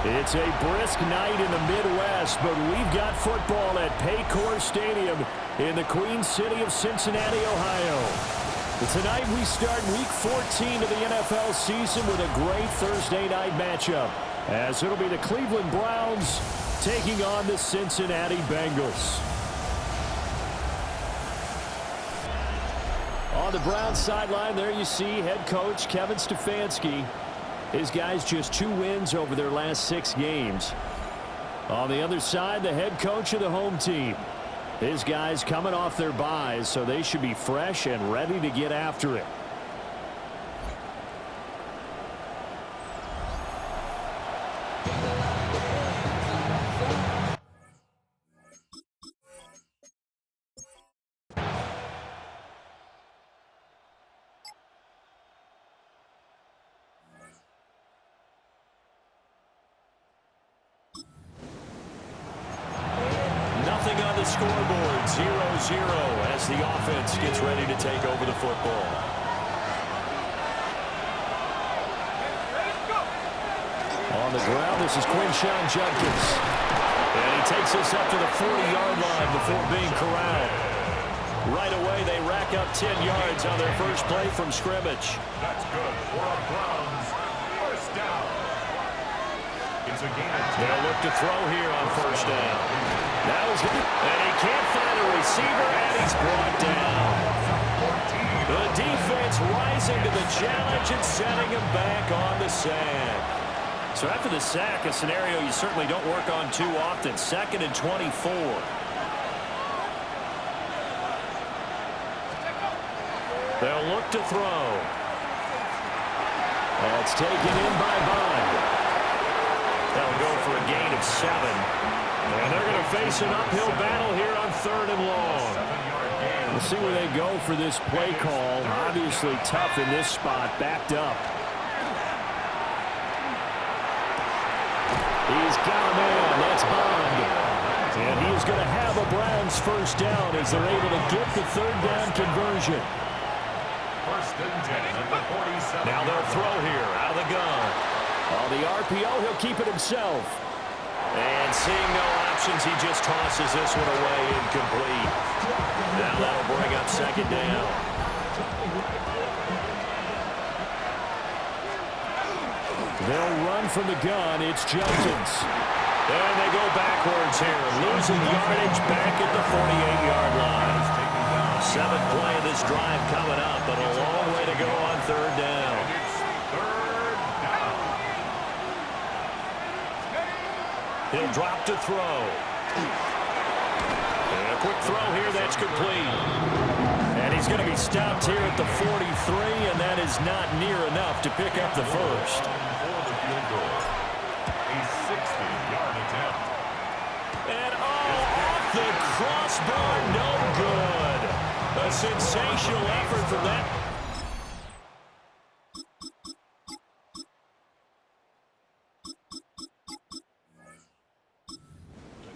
It's a brisk night in the Midwest, but we've got football at Paycor Stadium in the Queen City of Cincinnati, Ohio. Tonight we start Week 14 of the NFL season with a great Thursday night matchup, as it'll be the Cleveland Browns taking on the Cincinnati Bengals. On the Browns sideline, there you see head coach Kevin Stefanski. His guys just 2 wins over their last 6 games. On the other side, the head coach of the home team. His guys coming off their byes, so they should be fresh and ready to get after it. Nothing on the scoreboard, 0-0 as the offense gets ready to take over the football. On the ground, this is Quinshon Judkins. And he takes us up to the 40-yard line before being corralled. Right away, they rack up 10 yards on their first play from scrimmage. That's good for a Browns first down. It's a gain of 10. They'll look to throw here on first down. That was good. And he can't find a receiver, and he's brought down. The defense rising to the challenge and setting him back on the sack. So after the sack, a scenario you certainly don't work on too often. 2nd and 24. They'll look to throw. That's taken in by Bond. They'll go for a gain of 7. And they're going to face an uphill battle here on 3rd and long. We'll see where they go for this play call. Obviously tough in this spot, backed up. He's got a man. That's Bond. And he is going to have a Browns first down as they're able to get the 3rd down conversion. 1st and 10 at the 47. Now they'll throw here out of the gun. On the RPO, he'll keep it himself. And seeing no options, he just tosses this one away incomplete. Now that'll bring up 2nd down. They'll run from the gun. It's Judkins. And they go backwards here, losing yardage back at the 48-yard line. 7th play of this drive coming up, but a long way to go on 3rd down. He'll drop to throw. And a quick throw here, that's complete. And he's going to be stopped here at the 43, and that is not near enough to pick up the first. A 60-yard attempt. And off the crossbar, no good. A sensational effort from that.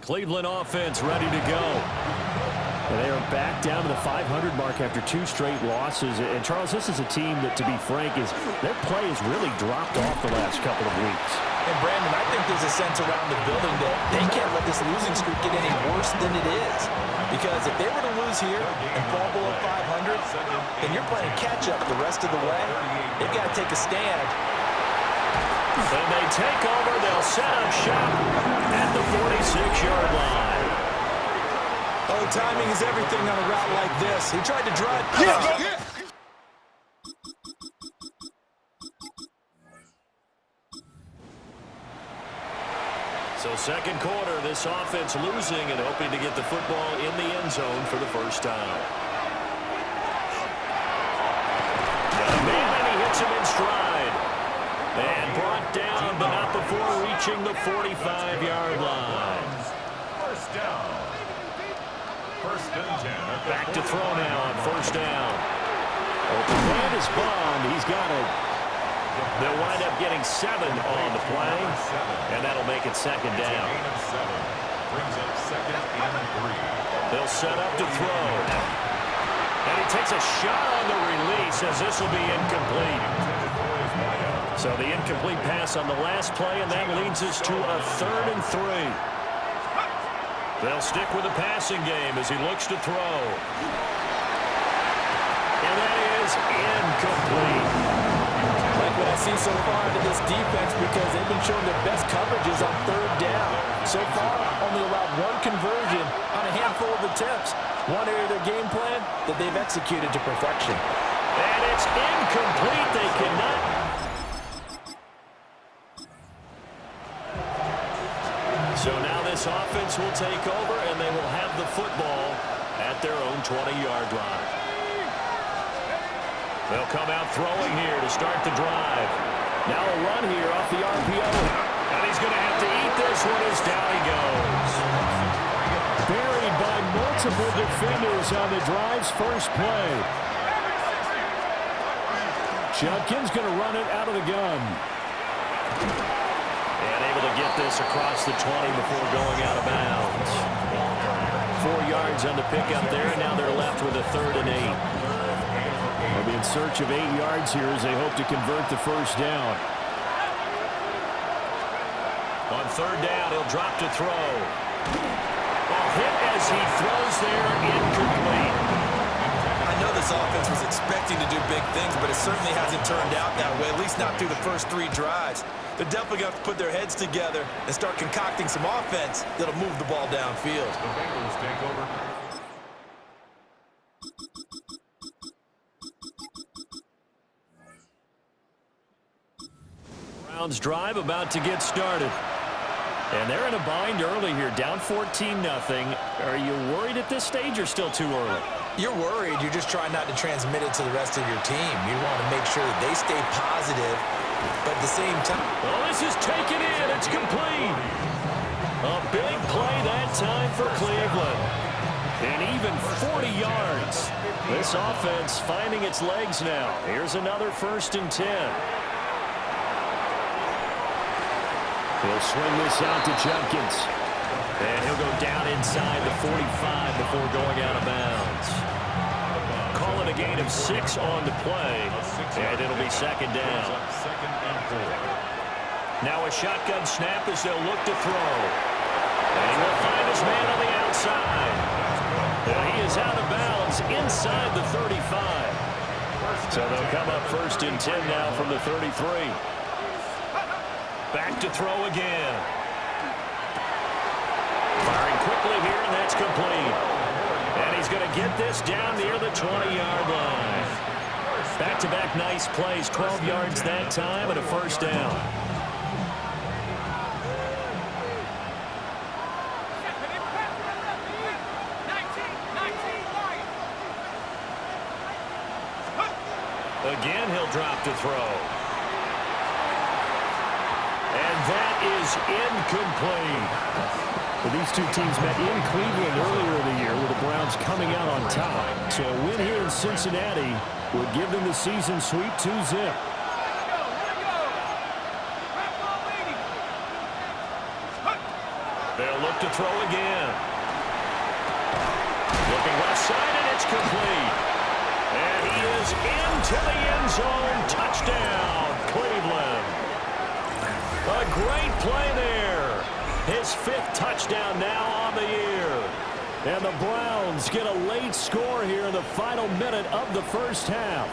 Cleveland offense ready to go. They are back down to the 500 mark after 2 straight losses. And, Charles, this is a team that, to be frank, their play has really dropped off the last couple of weeks. And, Brandon, I think there's a sense around the building that they can't let this losing streak get any worse than it is. Because if they were to lose here and fall below 500, then you're playing catch-up the rest of the way. They've got to take a stand. And they take over. They'll set up shop at the 46-yard line. Oh, timing is everything on a route like this. He tried to drive. So 2nd quarter, this offense losing and hoping to get the football in the end zone for the first time. him in stride. And brought down, but not before reaching the 45-yard line. First down. First and 10. Back to throw now on first down. Open man is Bond. He's got it. They'll wind up getting 7 on the play, and that'll make it second down. Brings up second and 3. They'll set up to throw. And he takes a shot on the release as this will be incomplete. So the incomplete pass on the last play, and that leads us to a 3rd and 3. They'll stick with the passing game as he looks to throw. And that is incomplete. Like what I see so far into this defense, because they've been showing their best coverages on 3rd down. So far, only allowed 1 conversion on a handful of attempts. One area of their game plan that they've executed to perfection. And it's incomplete. They cannot. So now this offense will take over, and they will have the football at their own 20-yard line. They'll come out throwing here to start the drive. Now a run here off the RPO. And he's going to have to eat this one as down he goes. Buried by multiple defenders on the drive's first play. Judkins going to run it out of the gun. And able to get this across the 20 before going out of bounds. 4 yards on the pickup there. Now they're left with a 3rd and 8. They'll be in search of 8 yards here as they hope to convert the first down. On 3rd down, he'll drop to throw. A hit as he throws there, incomplete. I know this offense was expecting to do big things, but it certainly hasn't turned out that way, at least not through the first 3 drives. They're definitely going to have to put their heads together and start concocting some offense that'll move the ball downfield. The Bengals take over. Browns drive about to get started. And they're in a bind early here, down 14-0. Are you worried at this stage or still too early? You're worried. You're just trying not to transmit it to the rest of your team. You want to make sure that they stay positive, but at the same time. Well, this is taken in. It's complete. A big play that time for Cleveland. And even 40 yards. This offense finding its legs now. Here's another 1st and 10. He'll swing this out to Judkins. And he'll go down inside the 45 before going out of bounds. Call it a gain of 6 on the play. And it'll be second down. Second and 4. Now a shotgun snap as they'll look to throw. And he will find his man on the outside. And he is out of bounds inside the 35. So they'll come up 1st and 10 now from the 33. Back to throw again. Firing quickly here, and that's complete. And he's going to get this down near the 20-yard line. Back-to-back nice plays, 12 yards that time and a 1st down. Again, he'll drop to throw. And that is incomplete. Well, these two teams met in Cleveland earlier in the year with the Browns coming out on top. So a win here in Cincinnati would give them the season sweep 2-zip. They'll look to throw again. Looking left side, and it's complete. And he is into the end zone. Touchdown, Cleveland. A great play there. His 5th touchdown now on the year. And the Browns get a late score here in the final minute of the first half.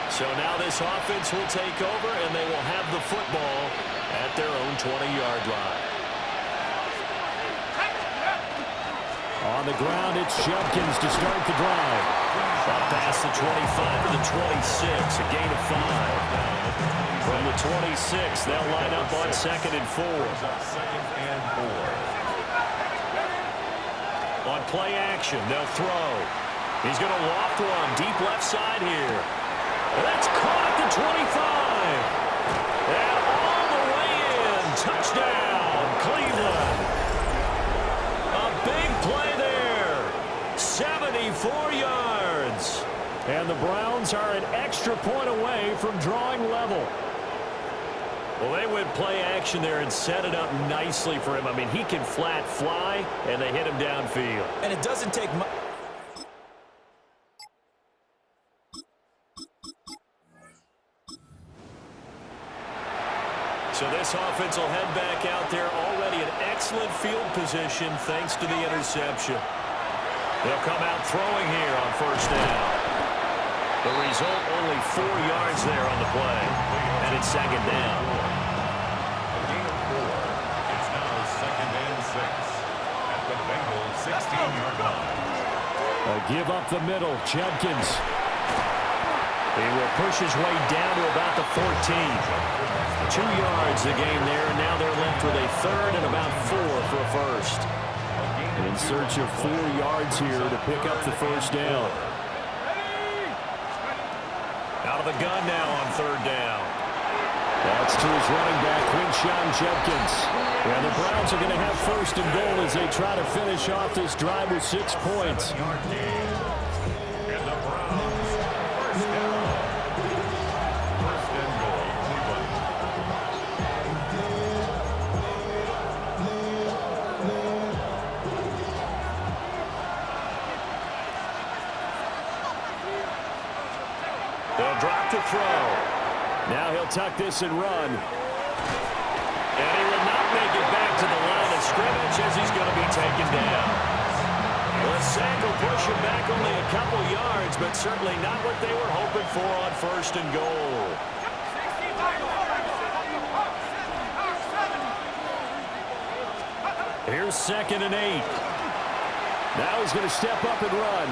So now this offense will take over, and they will have the football at their own 20-yard line. On the ground, it's Judkins to start the drive. Up past the 25 to the 26, a gain of 5. From the 26, they'll line up on 2nd and 4. On play action, they'll throw. He's going to loft one deep left side here. That's caught at the 25. And all the way in. Touchdown, Cleveland. A big play there. 74 yards. And the Browns are an extra point away from drawing level. Well, they went play action there and set it up nicely for him. I mean, he can flat fly, and they hit him downfield. And it doesn't take much. So this offense will head back out there, already in excellent field position thanks to the interception. They'll come out throwing here on 1st down. The result, only 4 yards there on the play. And it's 2nd down. A gain of 4. It's now 2nd and 6 at the Bengals' 16-yard line. A give up the middle. Judkins. He will push his way down to about the 14. 2 yards the game there, and now they're left with a 3rd and about 4 for a first. In search of 4 yards here to pick up the 1st down. Out of the gun now on 3rd down. That's to his running back, Quinshon Judkins. And the Browns are going to have 1st and goal as they try to finish off this drive with 6 points. And the Browns, 1st down. 1st and goal, Cleveland. They'll drop to throw. Now he'll tuck this and run. And he will not make it back to the line of scrimmage as he's going to be taken down. The sack will push him back only a couple yards, but certainly not what they were hoping for on 1st and goal. Here's 2nd and 8. Now he's going to step up and run.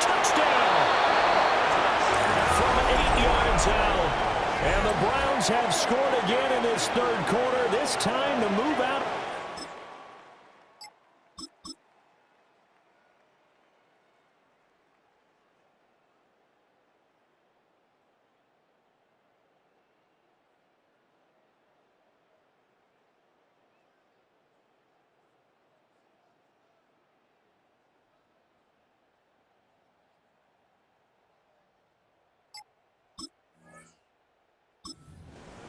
Touchdown! From 8 yards out. And the Browns have scored again in this 3rd quarter, this time to move out.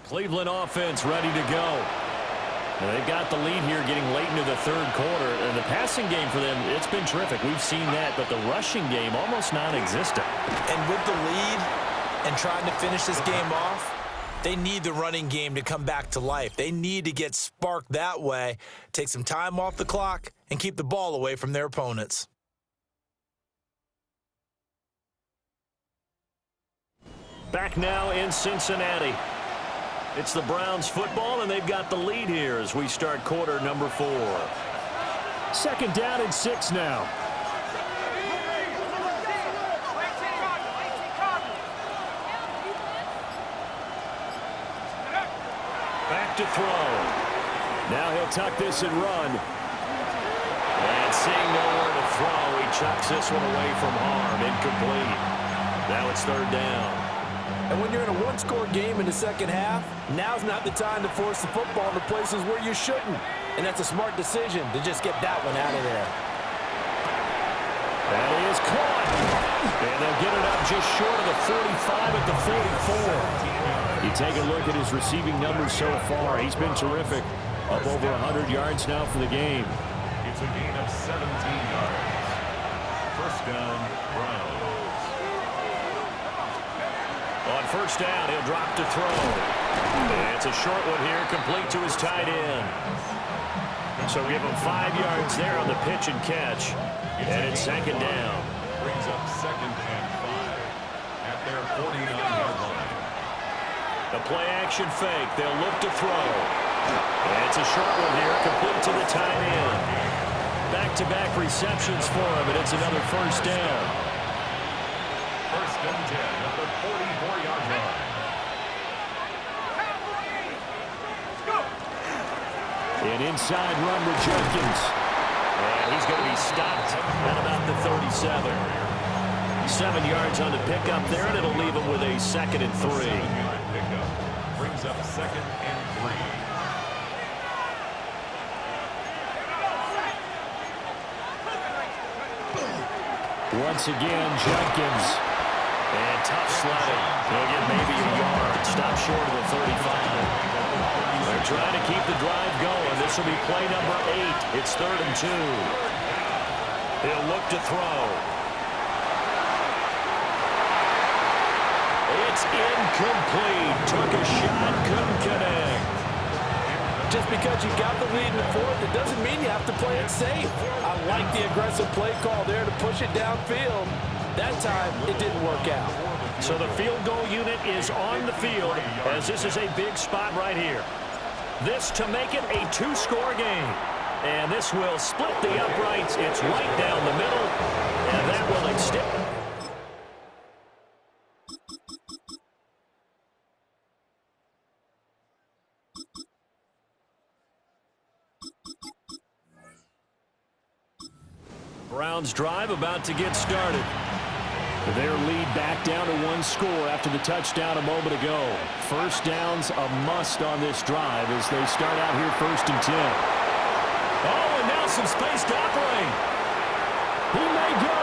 Cleveland offense ready to go. And they've got the lead here getting late into the 3rd quarter. And the passing game for them, it's been terrific. We've seen that, but the rushing game almost non-existent. And with the lead and trying to finish this game off, they need the running game to come back to life. They need to get sparked that way, take some time off the clock, and keep the ball away from their opponents. Back now in Cincinnati. It's the Browns football, and they've got the lead here as we start quarter number 4. 2nd down and 6 now. Back to throw. Now he'll tuck this and run. And seeing nowhere to throw, he chucks this one away from harm. Incomplete. Now it's 3rd down. And when you're in a one-score game in the 2nd half, now's not the time to force the football to places where you shouldn't. And that's a smart decision to just get that one out of there. That is caught. And they'll get it up just short of the 45 at the 44. You take a look at his receiving numbers so far. He's been terrific. Up over 100 yards now for the game. It's a gain of 17 yards. 1st down, Browns. On 1st down, he'll drop to throw. And it's a short one here, complete to his tight end. So give him 5 yards there on the pitch and catch. And it's 2nd down. Brings up 2nd and 5 at their 49-yard line. A play-action fake. They'll look to throw. And it's a short one here, complete to the tight end. back-to-back receptions for him, and it's another first down. First and 10 at the 44-yard line. An inside run with Jenkins. And he's going to be stopped at about the 37. 7 yards on the pickup there, and it'll leave him with a 2nd and 3. 7-yard pickup brings up 2nd and 3. Once again, Jenkins. And tough sledding. He'll get maybe a yard. Stop short of the 35. They're trying to keep the drive going. This will be play number 8. It's 3rd and 2. He'll look to throw. It's incomplete. Took a shot, couldn't connect. Just because you got the lead in the fourth, it doesn't mean you have to play it safe. I like the aggressive play call there to push it downfield. That time, it didn't work out. So the field goal unit is on the field as this is a big spot right here. This to make it a 2-score game. And this will split the uprights. It's right down the middle. And that will extend. Browns drive about to get started. Their lead back down to 1 score after the touchdown a moment ago. First down's a must on this drive as they start out here 1st and 10. Oh, and now some space to operate. He may go.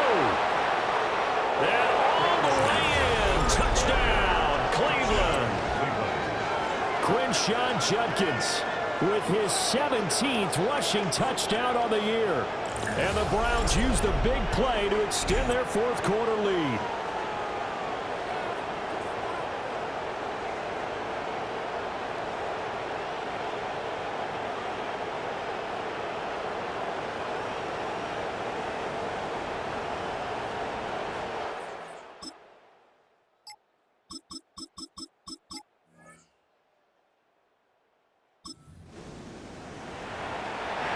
And all the way in. Touchdown, Cleveland. Quinshawn Judkins with his 17th rushing touchdown on the year. And the Browns use the big play to extend their 4th quarter lead.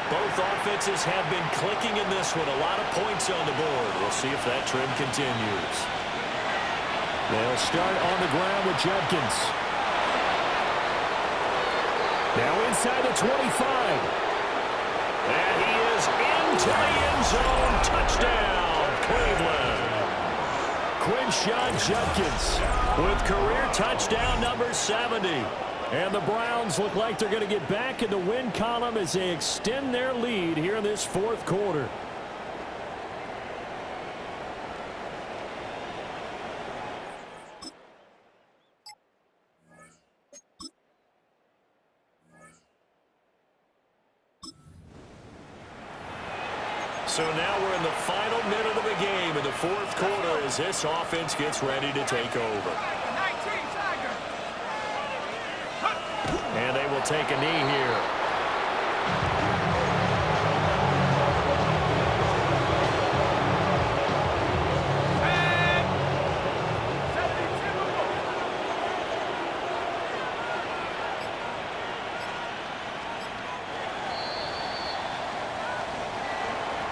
Both offenses have been clicking in this one. A lot of points on the board. We'll see if that trend continues. They'll start on the ground with Judkins. Now inside the 25. And he is into the end zone. Touchdown, Cleveland. Quinshawn Judkins with career touchdown number 70. And the Browns look like they're going to get back in the win column as they extend their lead here in this 4th quarter. So now we're in the final minute of the game in the 4th quarter as this offense gets ready to take over. And they will take a knee here.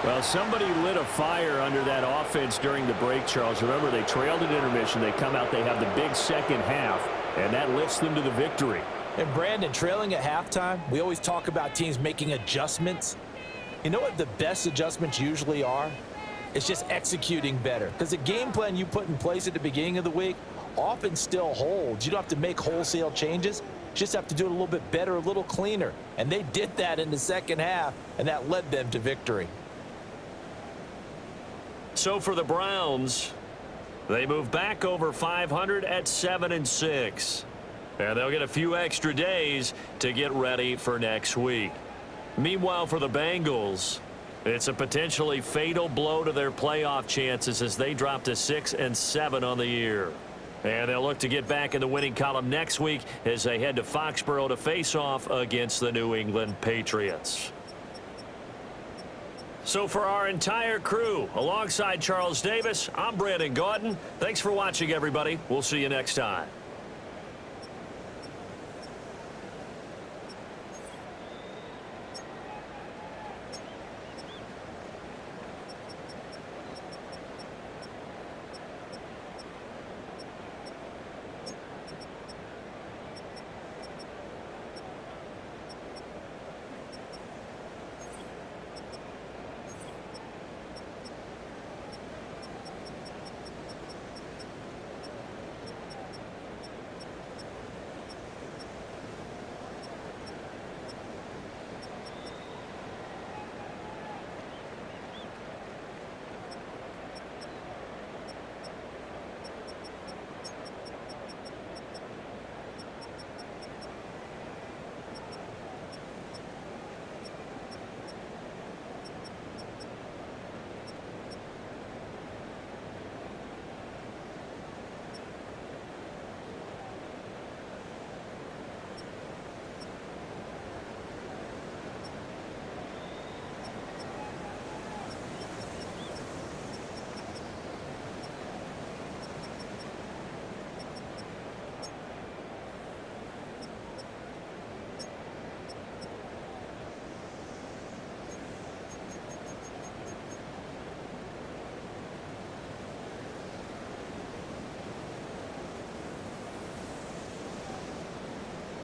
Well, somebody lit a fire under that offense during the break, Charles. Remember, they trailed at intermission. They come out, they have the big second half, and that lifts them to the victory. And Brandon, trailing at halftime, we always talk about teams making adjustments. You know what the best adjustments usually are? It's just executing better. Because the game plan you put in place at the beginning of the week often still holds. You don't have to make wholesale changes. You just have to do it a little bit better, a little cleaner. And they did that in the second half, and that led them to victory. So for the Browns, they move back over 500 at 7-6. And they'll get a few extra days to get ready for next week. Meanwhile, for the Bengals, it's a potentially fatal blow to their playoff chances as they drop to 6-7 on the year. And they'll look to get back in the winning column next week as they head to Foxborough to face off against the New England Patriots. So for our entire crew, alongside Charles Davis, I'm Brandon Gaudin. Thanks for watching, everybody. We'll see you next time.